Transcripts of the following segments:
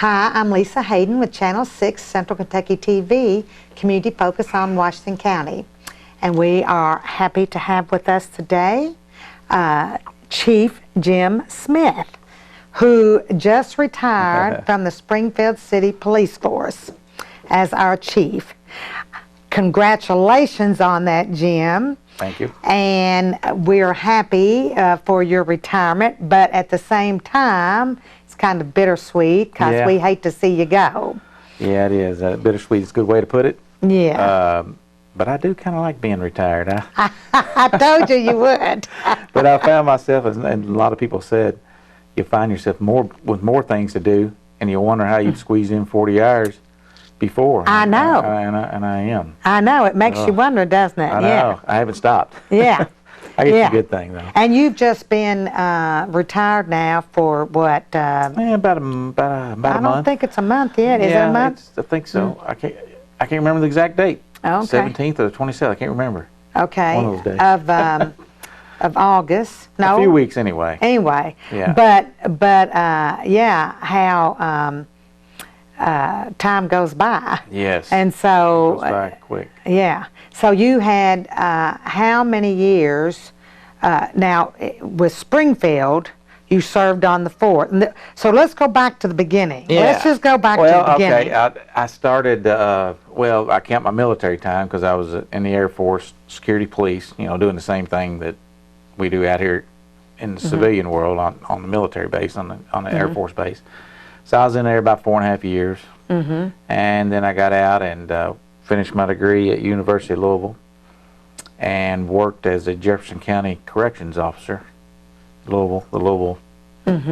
Hi, I'm Lisa Hayden with Channel 6 Central Kentucky TV, community focus on Washington County. And we are happy to have with us today Chief Jim Smith, who just retired from the Springfield City Police Force as our chief. Congratulations on that, Jim. Thank you. And we're happy for your retirement, but at the same time, it's kind of bittersweet because we hate to see you go. Yeah, it is. Bittersweet is a good way to put it. Yeah. But I do kind of like being retired. I told you you would. But I found myself, and a lot of people said, you find yourself with more things to do, and you wonder how you'd squeeze in 40 hours before. I know. And I am. I know. It makes you wonder, doesn't it? I know. I haven't stopped. Yeah. I guess it's a good thing, though. And you've just been retired now for what? About a month. I don't think it's a month yet. Is it a month? I think so. I can't remember the exact date. Okay. 17th or the 27th. I can't remember. Okay. One of those days. Of August. No. A few weeks anyway. Anyway. Yeah. But yeah, how time goes by. Yes. And so. It goes by quick. Yeah. So you had how many years? Now with Springfield, you served on the 4th. So let's go back to the beginning. Yeah. Let's just go back to the beginning. Okay. I started. Well, I count my military time because I was in the Air Force, security police. You know, doing the same thing that we do out here in the civilian world on the military base, on the Air Force base. So I was in there about 4.5 years, and then I got out and finished my degree at University of Louisville, and worked as a Jefferson County Corrections Officer, the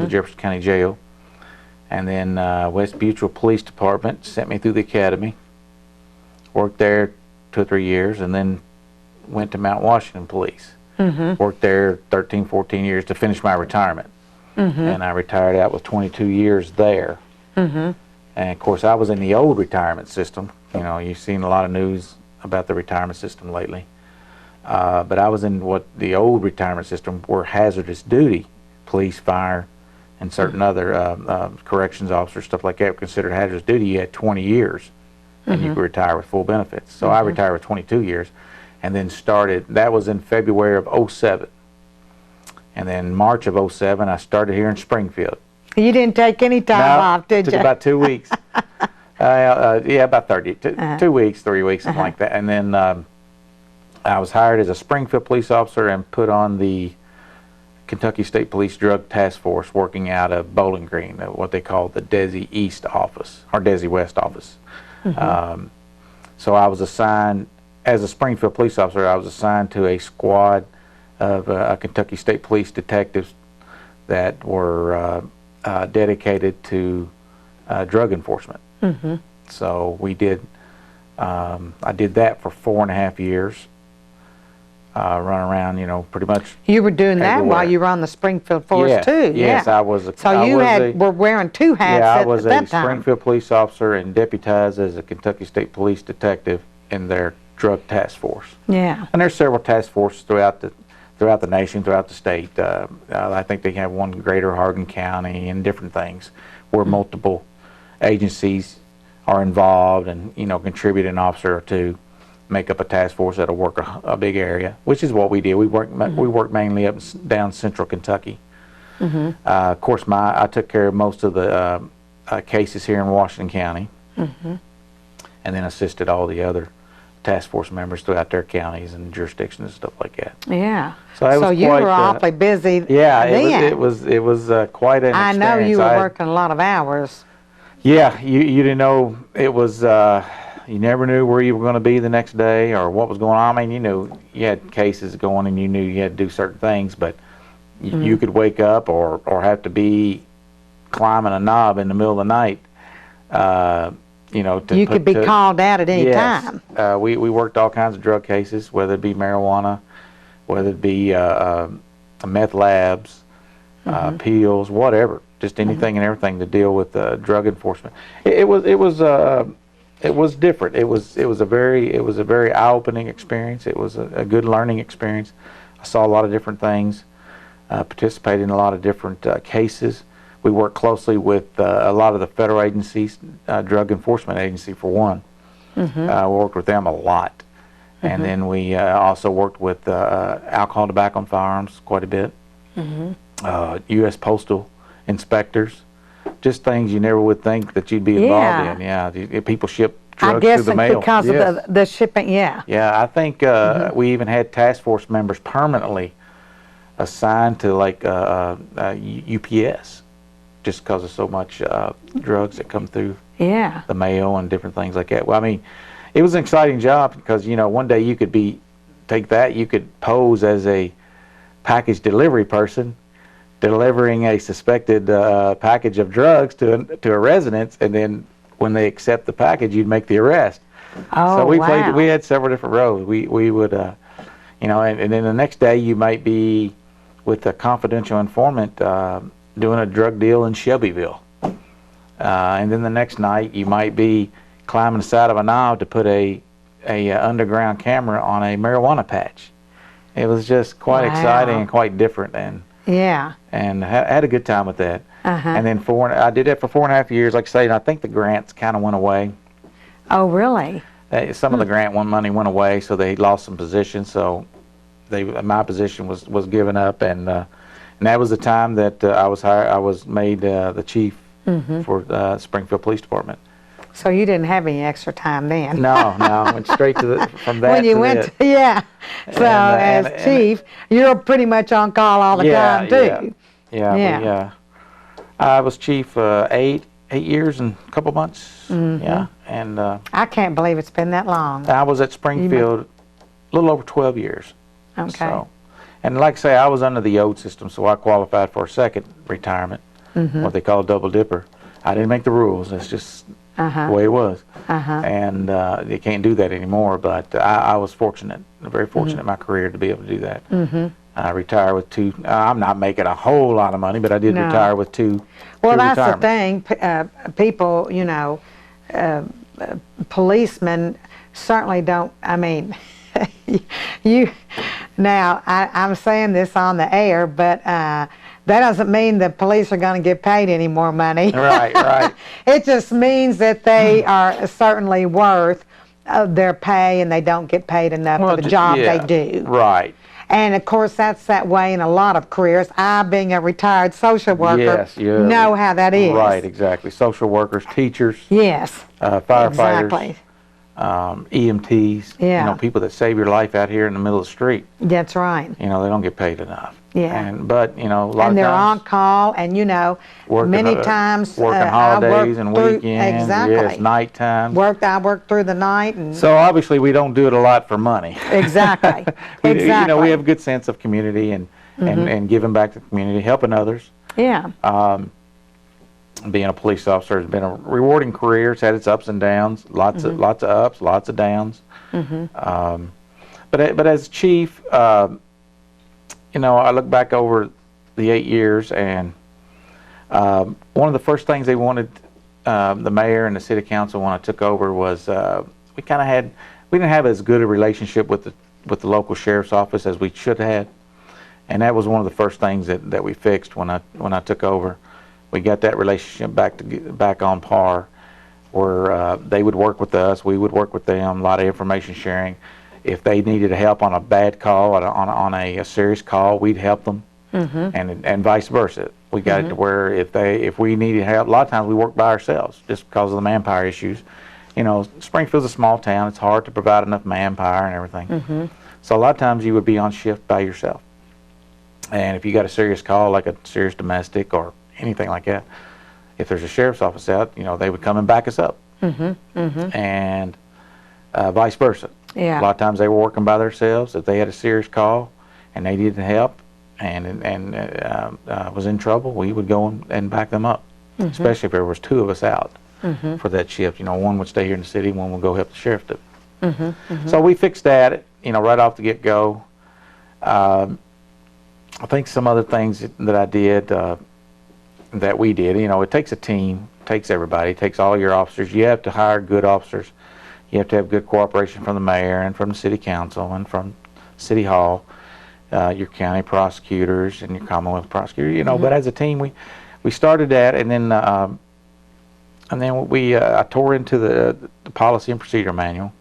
Jefferson County Jail, and then West Butyl Police Department sent me through the academy. Worked there 2 or 3 years, and then went to Mount Washington Police. Worked there 13, 14 years to finish my retirement. And I retired out with 22 years there. And of course, I was in the old retirement system. You know, you've seen a lot of news about the retirement system lately. But I was in what the old retirement system were hazardous duty, police, fire, and certain other corrections officers, stuff like that, were considered hazardous duty. You had 20 years, and you could retire with full benefits. So I retired with 22 years, and then started. That was in February of '07. And then March of '07, I started here in Springfield. You didn't take any time off, did you? Took about 2 weeks. Yeah, about 2 weeks, 3 weeks, something like that. And then I was hired as a Springfield police officer and put on the Kentucky State Police Drug Task Force, working out of Bowling Green, what they call the Desi East office, or Desi West office. So I was assigned, as a Springfield police officer, I was assigned to a squad of Kentucky State Police detectives that were dedicated to drug enforcement. So we did, I did that for 4.5 years. Run around, you know, pretty much. You were doing that while you were on the Springfield Force too. Yes, I was. So you were wearing 2 hats yeah, at that time. I was a Springfield police officer and deputized as a Kentucky State Police detective in their drug task force. Yeah. And there's several task forces throughout the nation, throughout the state. I think they have one in Greater Hardin County and different things where multiple agencies are involved and, you know, contribute an officer or two, make up a task force that'll work a big area, which is what we did. We worked mainly up and down central Kentucky. Of course, I took care of most of the cases here in Washington County, and then assisted all the other task force members throughout their counties and jurisdictions and stuff like that. Yeah. So you were awfully busy. Yeah, then. it was quite an experience. I know you were working a lot of hours. Yeah, you didn't know it was. You never knew where you were going to be the next day or what was going on. I mean, you knew you had cases going and you knew you had to do certain things, but you could wake up or have to be climbing a knob in the middle of the night. You know, you could be called out at any time. We worked all kinds of drug cases, whether it be marijuana, whether it be meth labs, pills, whatever, just anything and everything to deal with drug enforcement. It was different. It was a very eye-opening experience. It was a good learning experience. I saw a lot of different things, participated in a lot of different cases. We work closely with a lot of the federal agencies, Drug Enforcement Agency for one. We worked with them a lot. And then we also worked with alcohol, tobacco, and firearms quite a bit. U.S. Postal inspectors, just things you never would think that you'd be involved in. Yeah, people ship drugs through the mail. Because of the shipping, yeah. Yeah, I think we even had task force members permanently assigned to like UPS, just because of so much drugs that come through the mail and different things like that. Well, I mean, it was an exciting job because, you know, one day you could you could pose as a package delivery person delivering a suspected package of drugs to a residence, and then when they accept the package, you'd make the arrest. Oh, so we wow. we had several different roles. We would, you know, and then the next day you might be with a confidential informant doing a drug deal in Shelbyville. And then the next night you might be climbing the side of a knob to put a underground camera on a marijuana patch. It was just quite exciting and quite different, and had a good time with that. And then I did that for 4.5 years. Like I say, and I think the grants kind of went away. Oh, really? Some of the grant money went away, so they lost some positions. So my position was given up, and that was the time that I was hired. I was made the chief for Springfield Police Department. So you didn't have any extra time then? No, went straight to from that when you to went this. So as chief, you're pretty much on call all the time too. I was chief 8 years and a couple months. Yeah, and I can't believe it's been that long. I was at Springfield a little over 12 years. Okay. So, and like I say, I was under the old system, so I qualified for a second retirement, what they call a double dipper. I didn't make the rules. That's just the way it was. And you can't do that anymore, but I was fortunate, very fortunate in my career to be able to do that. I retired with two. I'm not making a whole lot of money, but I did retire with two. Well, that's the thing. People, you know, policemen certainly don't. I mean, now I'm saying this on the air, but that doesn't mean the police are going to get paid any more money. Right. It just means that they are certainly worth their pay, and they don't get paid enough for the job they do. Right. And of course, that's that way in a lot of careers. I, being a retired social worker, know how that is. Right, exactly. Social workers, teachers. Yes. Firefighters. EMTs. You know, people that save your life out here in the middle of the street. That's right. You know, they don't get paid enough. Yeah. But you know, a lot of times. And they're on call, and you know, many times working holidays and weekends. Exactly. Yes, nighttime. I worked through the night, and so obviously we don't do it a lot for money. Exactly. You know, we have a good sense of community and giving back to the community, helping others. Yeah. Being a police officer has been a rewarding career. It's had its ups and downs. Lots of ups, lots of downs. But as chief. You know, I look back over the 8 years, and one of the first things they wanted, the mayor and the city council, when I took over, was we didn't have as good a relationship with the local sheriff's office as we should have, and that was one of the first things that we fixed when I took over. We got that relationship back on par, where they would work with us, we would work with them, a lot of information sharing. If they needed help on a bad call, on a serious call, we'd help them, and vice versa. We got it to where if we needed help, a lot of times we worked by ourselves just because of the manpower issues. You know, Springfield's a small town; it's hard to provide enough manpower and everything. So a lot of times you would be on shift by yourself, and if you got a serious call, like a serious domestic or anything like that, if there's a sheriff's office out, you know, they would come and back us up, and vice versa. Yeah. A lot of times they were working by themselves. If they had a serious call and they needed help and was in trouble, we would go and back them up, especially if there was two of us out for that shift. You know, one would stay here in the city, one would go help the sheriff do it. So we fixed that, you know, right off the get-go. I think some other things that I did, that we did, you know, it takes a team, it takes everybody, it takes all your officers. You have to hire good officers. You have to have good cooperation from the mayor and from the city council and from City Hall, your county prosecutors and your Commonwealth prosecutor. You know, but as a team, we started that, and then we I tore into the policy and procedure manual.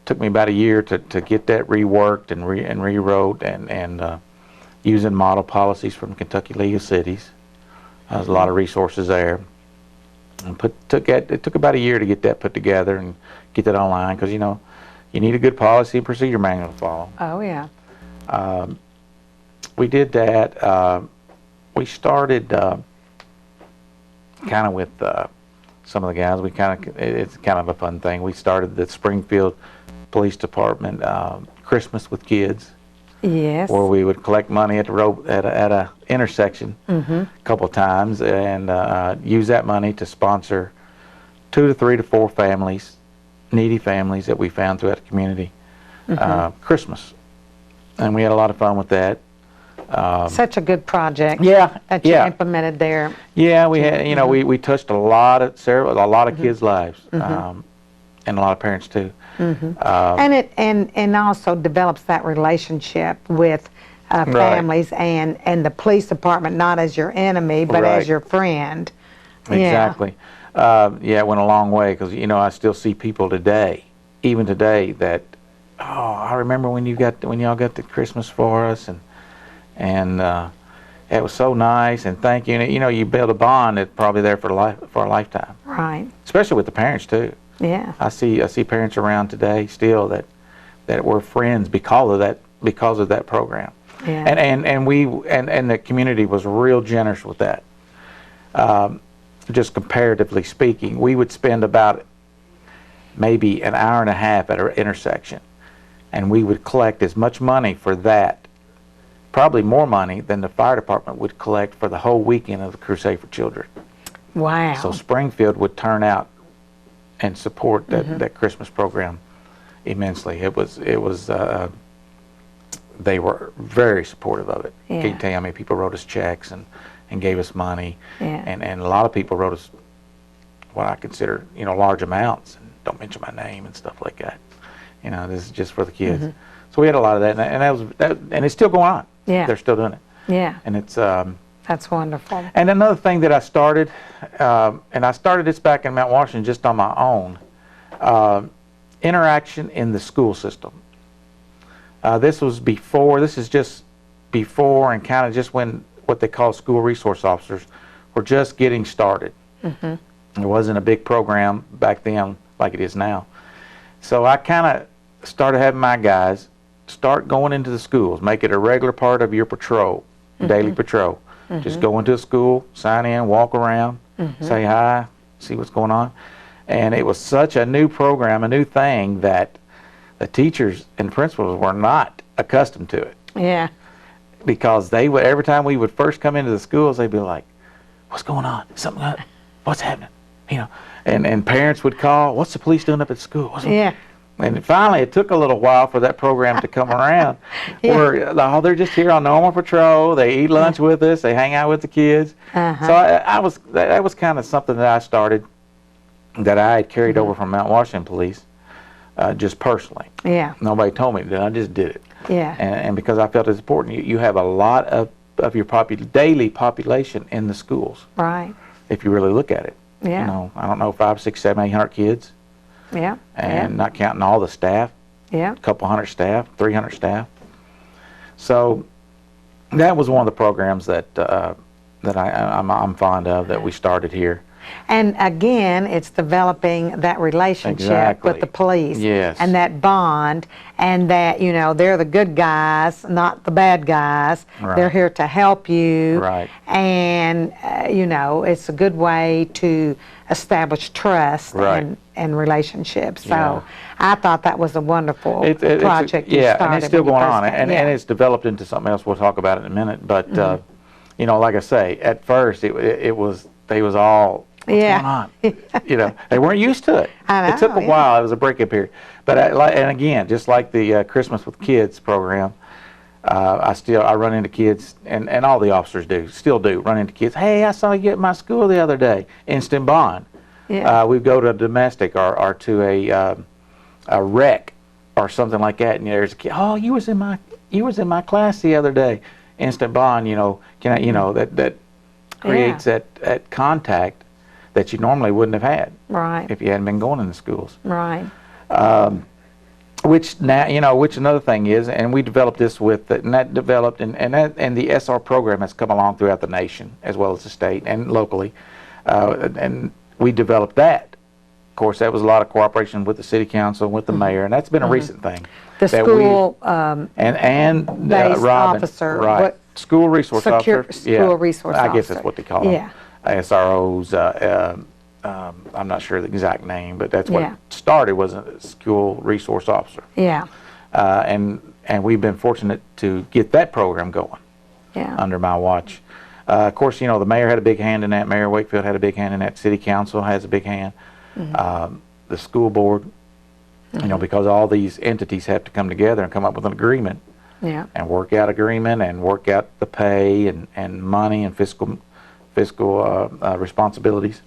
Took me about a year to get that reworked and rewrote and using model policies from Kentucky League of Cities. There's a lot of resources there. And it took about a year to get that put together and get that online, because you know you need a good policy and procedure manual to follow. Oh yeah. We did that. We started kind of with some of the guys. It's kind of a fun thing. We started the Springfield Police Department Christmas with Kids. Yes. Where we would collect money at a intersection a couple of times and use that money to sponsor 2 to 3 to 4 families, needy families that we found throughout the community, Christmas. And we had a lot of fun with that. Such a good project. Yeah, that you implemented there. Yeah, we had, you know, we touched a lot of kids' lives, and a lot of parents too. And it also develops that relationship with families and the police department, not as your enemy, but as your friend. Exactly. Yeah, it went a long way, because you know I still see people today, even today, that I remember when y'all got the Christmas for us, and it was so nice, and thank you. And, you know, you build a bond that's probably there for a lifetime. Right. Especially with the parents too. Yeah. I see parents around today still that were friends because of that program. Yeah. And the community was real generous with that. Just comparatively speaking, we would spend about maybe an hour and a half at our intersection, and we would collect as much money for that, probably more money than the fire department would collect for the whole weekend of the Crusade for Children. Wow. So Springfield would turn out and support that Christmas program immensely. It was they were very supportive of it. Yeah. Can't tell you how many people wrote us checks and gave us money. Yeah. And a lot of people wrote us what I consider, you know, large amounts, and don't mention my name and stuff like that. You know, this is just for the kids. So we had a lot of that, and it's still going on. Yeah. They're still doing it. Yeah. And it's that's wonderful. and another thing that I started, and I started this back in Mount Washington just on my own, interaction in the school system. This is just before and kind of just when what they call school resource officers were just getting started. It wasn't a big program back then like it is now. So I kind of started having my guys start going into the schools, make it a regular part of your patrol, daily patrol. Just go into a school, sign in, walk around, say hi, see what's going on. And it was such a new program, a new thing, that the teachers and principals were not accustomed to it. Yeah. Because they would, every time we would first come into the schools, they'd be like, "What's going on? Something? What's happening?" You know, and parents would call, "What's the police doing up at school?" Yeah. And finally, it took a little while for that program to come around, where they're just here on normal patrol. They eat lunch with us. They hang out with the kids. So that was kind of something that I started, that I had carried over from Mount Washington Police, just personally. Yeah. Nobody told me to do it. I just did it. Yeah. And because I felt it's important. You have a lot of your daily population in the schools. Right. If you really look at it. Yeah. You know, I don't know, 500, 600, 700, 800 kids. Yeah. And not counting all the staff. Yeah. A couple hundred staff, 300 staff. So that was one of the programs that I'm fond of, that we started here. And again, it's developing that relationship with the police. Yes. And that bond, and that, you know, they're the good guys, not the bad guys. Right. They're here to help you. Right. And, you know, it's a good way to establish trust and relationships. So Yeah. I thought that was a wonderful project you yeah, started. and it's still when you going first on, came. and it's developed into something else we'll talk about in a minute. But, you know, like I say, at first they was all, what's going on? You know, they weren't used to it. I know, it took a while. It was a break-up period. But and again, just like the Christmas with Kids program, I run into kids, and all the officers still do run into kids. Hey, I saw you at my school the other day. Instant bond. Yeah. We go to a domestic or to a wreck or something like that, and there's a kid. Oh, you was in my class the other day. Instant bond. You know, can I? You know that creates that contact that you normally wouldn't have had Right. if you hadn't been going in the schools. Right. Which now, which another thing is, and we developed this and that developed, and the SR program has come along throughout the nation as well as the state and locally, and we developed that. Of course, that was a lot of cooperation with the city council, with the mayor, and that's been a recent thing. The school based Robin, officer, right? School resource officer. School resource officer. I guess that's what they call them. Yeah. SROs. I'm not sure the exact name, but that's what Yeah. it started, was a school resource officer. Yeah. And we've been fortunate to get that program going under my watch. Of course, the mayor had a big hand in that. Mayor Wakefield had a big hand in that. City council has a big hand. The school board, because all these entities have to come together and come up with an agreement and work out agreement and work out the pay and money and fiscal responsibilities.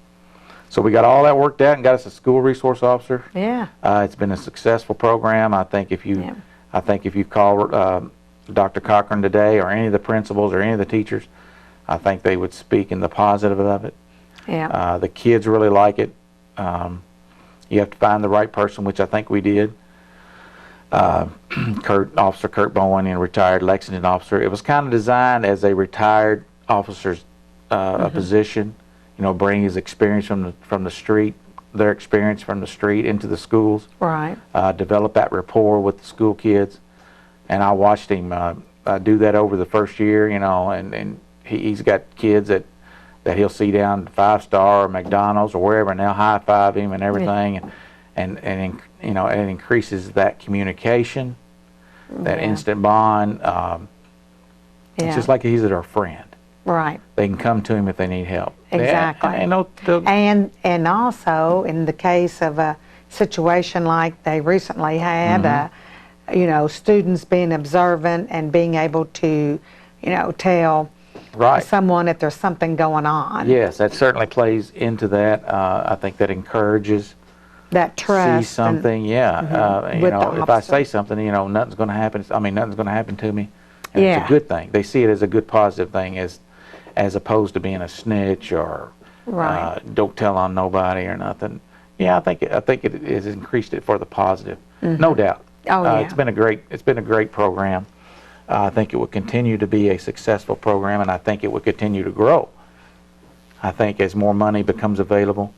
So we got all that worked out and got us a school resource officer. Yeah. It's been a successful program. I think if you call Dr. Cochran today, or any of the principals or any of the teachers, I think they would speak in the positive of it. Yeah. The kids really like it. You have to find the right person, which I think we did. Officer Kurt Bowen, retired Lexington officer. It was kind of designed as a retired officer's a position. Bring his experience from the street, their experience from the street into the schools. Right. Develop that rapport with the school kids. And I watched him do that over the first year, and he's got kids that he'll see down at 5-Star or McDonald's or wherever, and they'll high-five him and everything. And it increases that communication, that instant bond. It's just like he's their friend. Right. They can come to him if they need help. Exactly. And also, in the case of a situation like they recently had, students being observant and being able to, tell someone if there's something going on. Yes, that certainly plays into that. I think that encourages that trust. See something, if I say something, nothing's going to happen. Nothing's going to happen to me. And it's a good thing. They see it as a good, positive thing, as opposed to being a snitch or don't tell on nobody or nothing. Yeah, I think it has increased it for the positive, no doubt. Oh yeah. It's been a great program. I think it will continue to be a successful program, and I think it will continue to grow. I think as more money becomes available,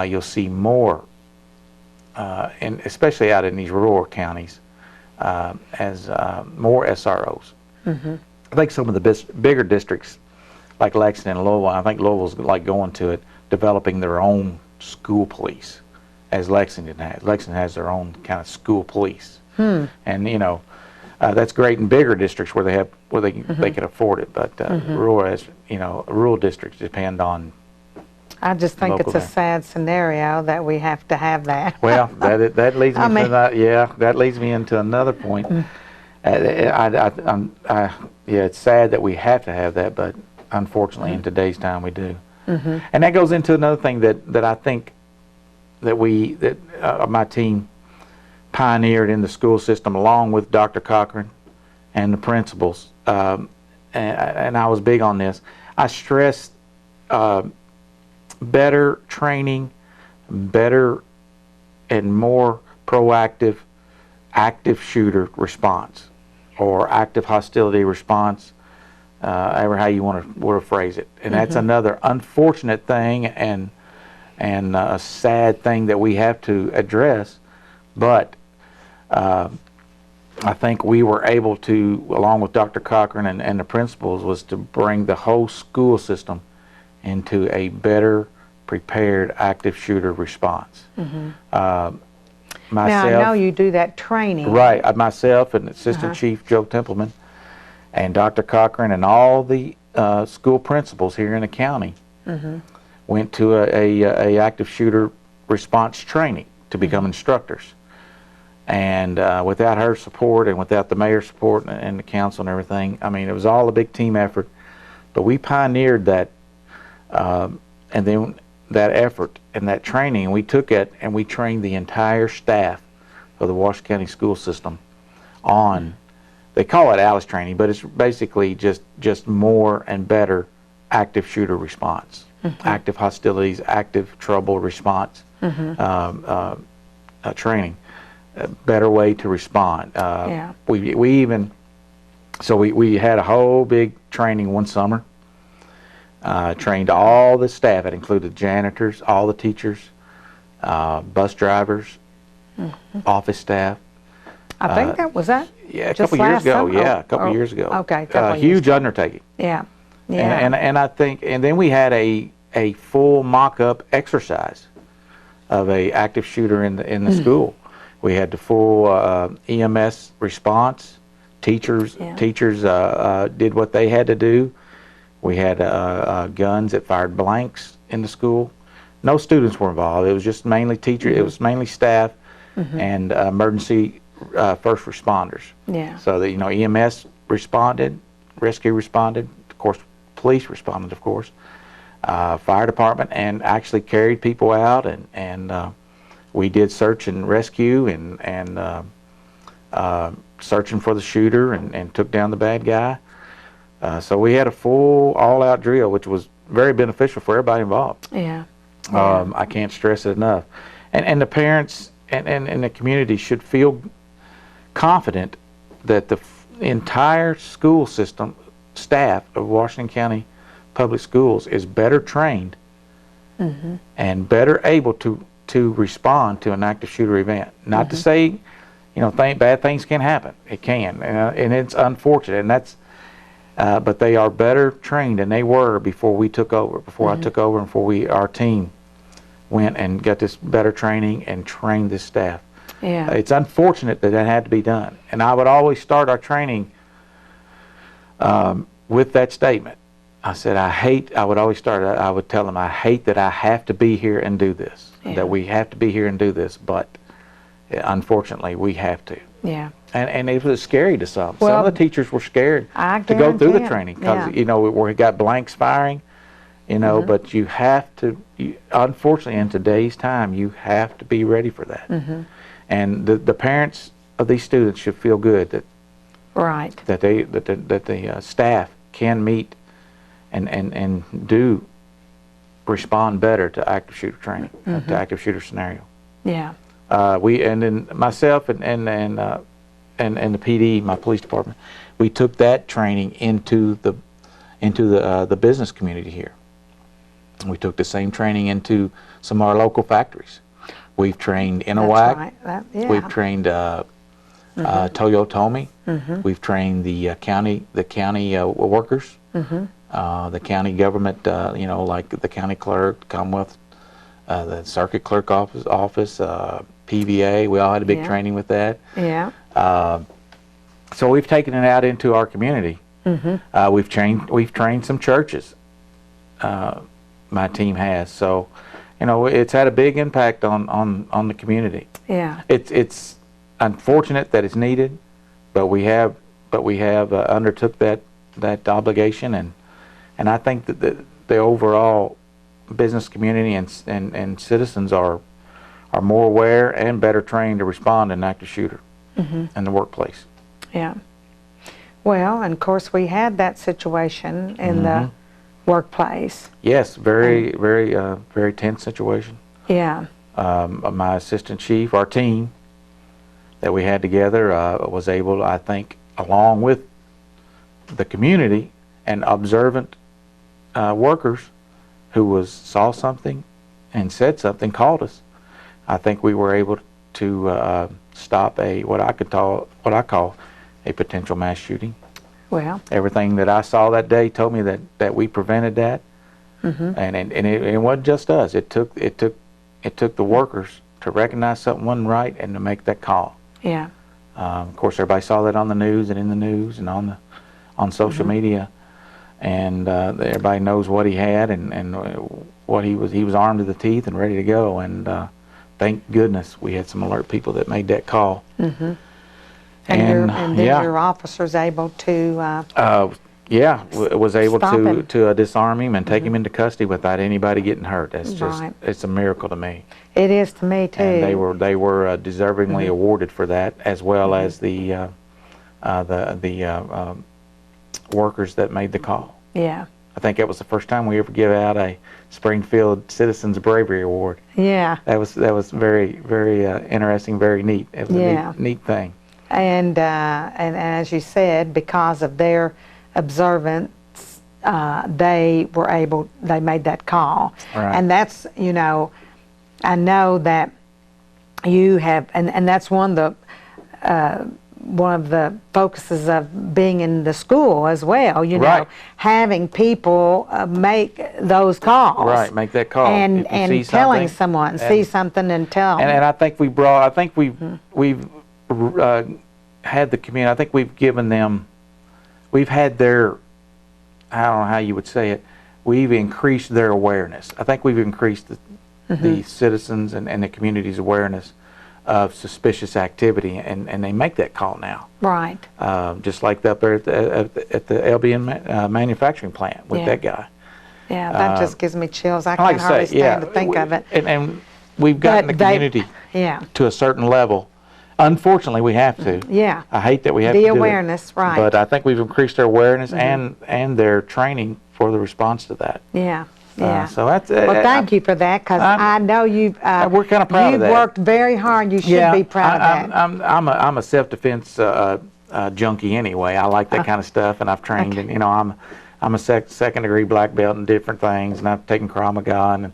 you'll see more, and especially out in these rural counties, as more SROs. I think some of the bigger districts, like Lexington and Louisville, I think Louisville's like going to it, developing their own school police, as Lexington has. Lexington has their own kind of school police, and that's great in bigger districts where they can afford it. But rural districts depend on. I just think it's a sad scenario that we have to have that. Well, that leads me to that. That leads me into another point. It's sad that we have to have that, but unfortunately, in today's time, we do. And that goes into another thing that I think that my team pioneered in the school system, along with Dr. Cochran and the principals. And I was big on this. I stressed better training, better and more proactive active shooter response, or active hostility response, ever how you want to phrase it. And that's another unfortunate thing and a sad thing that we have to address. But I think we were able to, along with Dr. Cochran and the principals, was to bring the whole school system into a better prepared active shooter response. Now, I know you do that training. Right. Myself and Assistant Chief Joe Templeman and Dr. Cochran and all the school principals here in the county went to a active shooter response training to become instructors. And without her support and without the mayor's support and the council and everything, it was all a big team effort. But we pioneered that, and then that effort and that training, we took it and we trained the entire staff of the Washington County school system on, they call it Alice training, but it's basically just more and better active shooter response, active hostilities, active trouble response training, a better way to respond. We even, so we had a whole big training one summer, trained all the staff. It included janitors, all the teachers, bus drivers, office staff. I think that was that. Yeah, a just couple years last ago. summer? Yeah, a couple years ago. Okay, a couple years huge ago. undertaking. Yeah, yeah. And I think, and then we had a full mock-up exercise of a active shooter in the school. We had the full EMS response. Teachers did what they had to do. We had guns that fired blanks in the school. No students were involved. It was just mainly teachers. It was mainly staff and emergency first responders. Yeah. So that, EMS responded, rescue responded, of course, police responded, of course, fire department, and actually carried people out, and we did search and rescue and searching for the shooter and took down the bad guy. So we had a full all-out drill, which was very beneficial for everybody involved. Yeah. I can't stress it enough. And the parents and the community should feel confident that the entire school system, staff of Washington County Public Schools is better trained and better able to respond to an active shooter event. Not to say, bad things can happen. It can, and it's unfortunate, and that's. But they are better trained than they were before we took over. Before I took over, and before our team went and got this better training and trained this staff. Yeah. It's unfortunate that had to be done, and I would always start our training with that statement. I said, I would always start, I would tell them, I hate that I have to be here and do this, that we have to be here and do this, but unfortunately we have to. Yeah. And it was scary to some. Well, some of the teachers were scared to go through the training because, we got blanks firing, but you have to, unfortunately in today's time, you have to be ready for that. And the parents of these students should feel good that that the staff can meet and do respond better to active shooter training, to active shooter scenario. Yeah. And then myself and the PD, my police department, we took that training into the business community here. We took the same training into some of our local factories. We've trained Inawac. We've trained Toyotomi. We've trained the county workers, the county government, like the county clerk, Commonwealth, the circuit clerk office, PVA. We all had a big training with that. Yeah. So we've taken it out into our community. We've trained some churches. My team has. So, it's had a big impact on the community. Yeah. It's unfortunate that it's needed, but we have undertook that obligation, and I think that the overall business community and citizens are more aware and better trained to respond to an active shooter in the workplace. Yeah. Well, and of course we had that situation in the workplace. Yes, very tense situation. Yeah. My assistant chief, our team that we had together, was able, I think, along with the community and observant workers who saw something and said something, called us. I think we were able to stop what I call a potential mass shooting. Well, everything that I saw that day told me that we prevented that, and it wasn't just us. It took the workers to recognize something wasn't right and to make that call. Yeah. Of course, everybody saw that on the news and in the news and on social media, and everybody knows what he had and what he was armed to the teeth and ready to go. And thank goodness we had some alert people that made that call. And then your officers able to was able stop to disarm him and take him into custody without anybody getting hurt. That's just it's a miracle to me. It is to me too. And they were deservingly awarded for that, as well as the workers that made the call. Yeah. I think that was the first time we ever give out a Springfield Citizens Bravery Award. Yeah. That was very, very interesting, very neat. It was Yeah. a neat thing. And as you said, because of their observance, they made that call. Right. And that's, you know, I know that you have, and that's one of the focuses of being in the school as well, you know, Right. having people make those calls. Right, make that call. And If you see telling something, someone, see something and tell them. And I think we've had the community, I think we've given them, we've had their, I don't know how you would say it, we've increased their awareness. I think we've increased the citizens and the community's awareness of suspicious activity, and they make that call now. Right. Just like up there at the LBN manufacturing plant with that guy. Yeah, that just gives me chills. I Like can't I hardly say, yeah, stand to think of it. And we've gotten But the community to a certain level. Unfortunately, we have to. Yeah. I hate that we have to The do awareness, it. right. But I think we've increased their awareness and their training for the response to that. Yeah. Yeah. So that's Well, thank you for that, because I know you've we're kind of proud of that. You've worked very hard. You should be proud of that. I'm a self-defense junkie anyway. I like that kind of stuff, and I've trained, and you know, I'm a second-degree black belt in different things, and I've taken Krav Maga,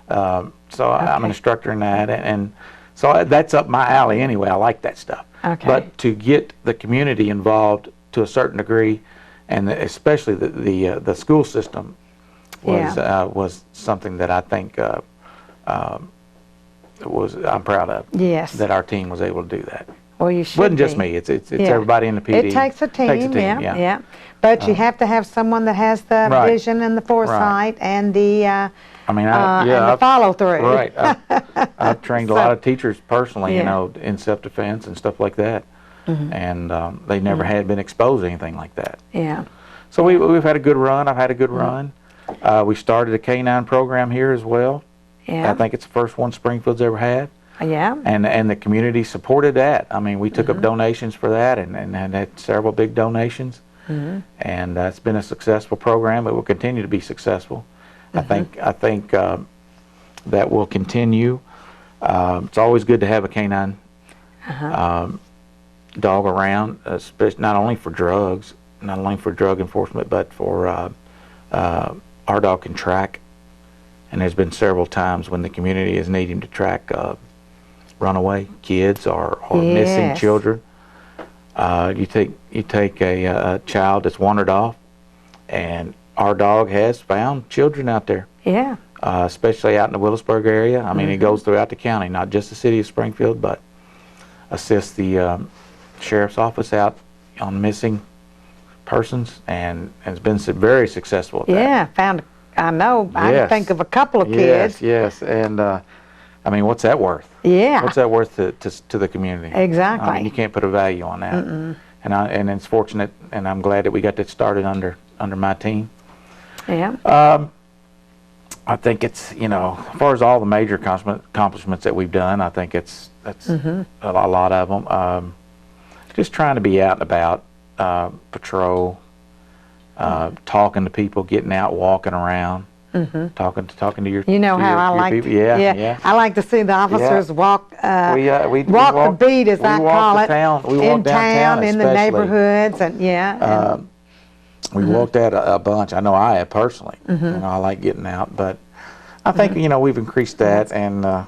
and so I'm an instructor in that, and so that's up my alley anyway. I like that stuff. Okay. But to get the community involved to a certain degree, and especially the school system, was something that I think I'm proud of. Yes. That our team was able to do that. Well, you should Wasn't just be. me. It's everybody in the PD. It takes a team. Yeah. But you have to have someone that has the vision and the foresight and the I mean, and the follow through. Right. I've trained a lot of teachers personally, you know, in self-defense and stuff like that, and they never had been exposed to anything like that. Yeah. So we've had a good run. I've had a good run. We started a K-9 program here as well. Yeah. I think it's the first one Springfield's ever had. Yeah. And the community supported that. I mean, we took up donations for that and had several big donations. And it's been a successful program. It will continue to be successful. I think that will continue. It's always good to have a K-9 dog around, especially not only for drugs, not only for drug enforcement, but for our dog can track. And there's been several times when the community is needing to track runaway kids or missing children. You take a child that's wandered off, and our dog has found children out there. Yeah. Especially out in the Willisburg area. I mean, it goes throughout the county, not just the city of Springfield, but assists the sheriff's office out on missing persons, and has been very successful at that. Yeah, found. I know. I can think of a couple of kids. Yes, and I mean, what's that worth? Yeah. What's that worth to the community? Exactly. I mean, you can't put a value on that. And it's fortunate, and I'm glad that we got that started under my team. Yeah. I think it's, you know, as far as all the major accomplishments that we've done, I think that's a lot of them. Just trying to be out and about, patrol, talking to people, getting out, walking around, talking to your. You know how I like. people. Yeah. I like to see the officers walk. We walk walk the beat, as I call it, in town, in the neighborhoods, and we walked out a bunch. I know I have personally. You know, I like getting out, but I think you know we've increased that, and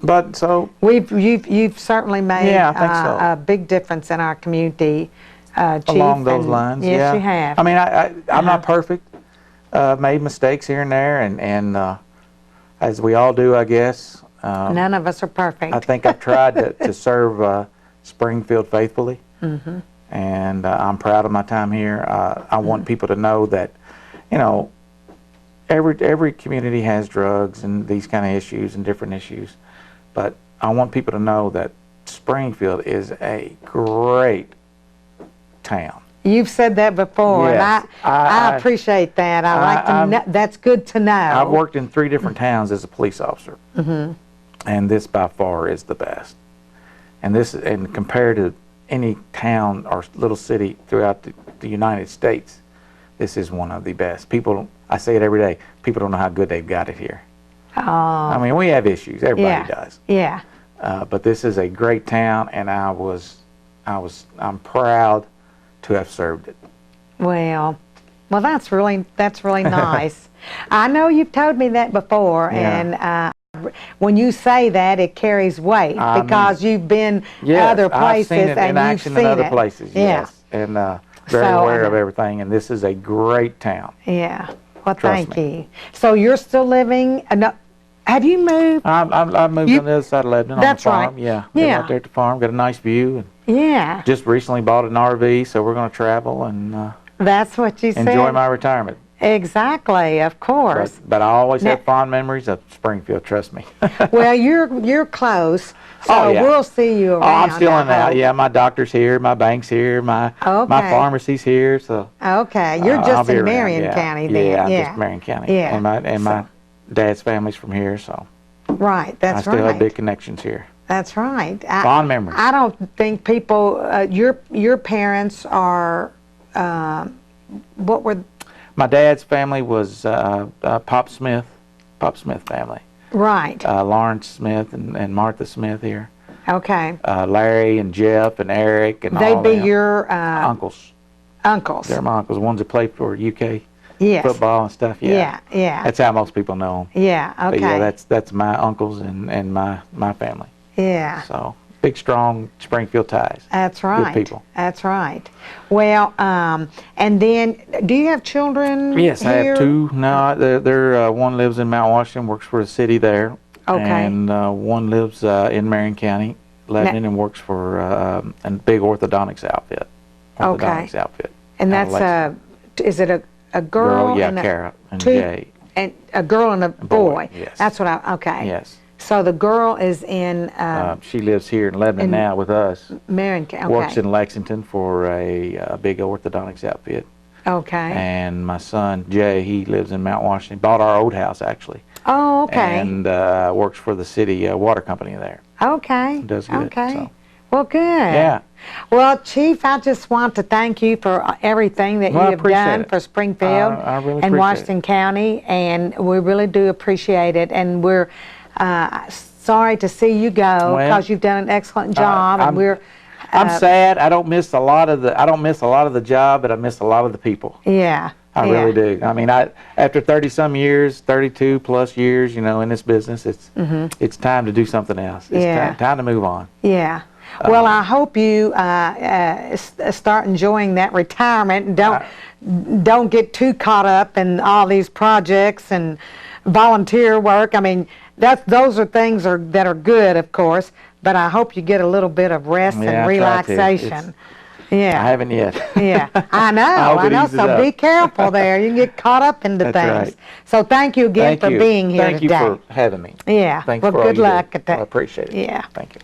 but so you've certainly made I think so. a big difference in our community, Chief. Along those lines. Yes, you have. I mean, I'm not perfect. Made mistakes here and there, and as we all do, I guess. None of us are perfect. I think I've tried to serve Springfield faithfully. And I'm proud of my time here. I want people to know that, you know, every community has drugs and these kind of issues and different issues, but I want people to know that Springfield is a great town. You've said that before, Yes. and I appreciate that. I like to know. That's good to know. I've worked in 3 different towns as a police officer, and this by far is the best. And compared to any town or little city throughout the United States, this is one of the best. People, I say it every day, people don't know how good they've got it here. Oh. I mean, we have issues. Everybody Yeah. does. Yeah. But this is a great town, and I'm proud to have served it. Well, that's really nice. I know you've told me that before, Yeah. and when you say that, it carries weight because you've been Yes, other places I've seen it and in you've action seen in other it. places. Yeah. Yes, and very So, aware of everything. And this is a great town. Yeah. Well, Trust thank me. you. So you're still living? No, have you moved? I moved on the other side of Lebanon That's on the farm. right. Yeah, Yeah. live out there at the farm. Got a nice view. And Yeah. just recently bought an RV, so we're going to travel and That's what you said. enjoy my retirement. Exactly. Of course. But I always Now- have fond memories of Springfield. Trust me. Well, you're close, so Oh, yeah. we'll see you around. Oh, I'm still in I that. hope. Yeah, my doctor's here, my bank's here, my Okay. pharmacy's here. So Okay, you're I'll just be in around, Marion yeah. County then. Yeah, I'm Yeah, just Marion County. Yeah. And my dad's family's from here, so Right, I that's still right. have big connections here. That's right. Fond memories. I don't think people. Your parents are. What were? My dad's family was Pop Smith family. Right. Lawrence Smith and Martha Smith here. Okay. Larry and Jeff and Eric and They'd all be them. your Uncles. uncles. They're my uncles, ones that play for UK Yes. football and stuff. Yeah. Yeah. Yeah. That's how most people know them. Yeah. Okay. But yeah, that's my uncles and my family. Yeah. So big, strong Springfield ties. That's right. Good people. That's right. Well, and then, do you have children? Yes, here? I have two. No, they're one lives in Mount Washington, works for the city there. Okay. And one lives in Marion County, Lebanon, and works for a big orthodontics outfit. Orthodontics outfit. And out of that's Lexington. is it a girl? Yeah, and Kara and two- Jay. And a girl and a boy. Yes. That's what okay. Yes. So the girl is in She lives here in Lebanon now with us. Marion County. Okay. Works in Lexington for a big orthodontics outfit. Okay. And my son Jay, he lives in Mount Washington. Bought our old house actually. Oh, okay. And works for the city water company there. Okay. Does good. Okay. So. Well, good. Yeah. Well, Chief, I just want to thank you for everything that Well, I you have appreciate done it. for Springfield I really and appreciate Washington County, and we really do appreciate it. And we're sorry to see you go Well, because you've done an excellent job, and we're. I'm sad. I don't miss a lot of the job, but I miss a lot of the people. Yeah. I yeah. really do. I mean, after 30-some years, 32 plus years, in this business, it's time to do something else. It's Yeah. time to move on. Yeah. Well, I hope you start enjoying that retirement and don't get too caught up in all these projects and volunteer work. I mean, those are things that are good, of course, but I hope you get a little bit of rest Yeah, I and try to. relaxation. Yeah. I haven't yet. Yeah, I know. hope I it know. eases So up. be careful there. You can get caught up into That's things. right. So thank you again Thank for you. being here Thank today. you for having me. Yeah. Thanks Well, for all good you do. luck at that. I appreciate it. Yeah. Thank you.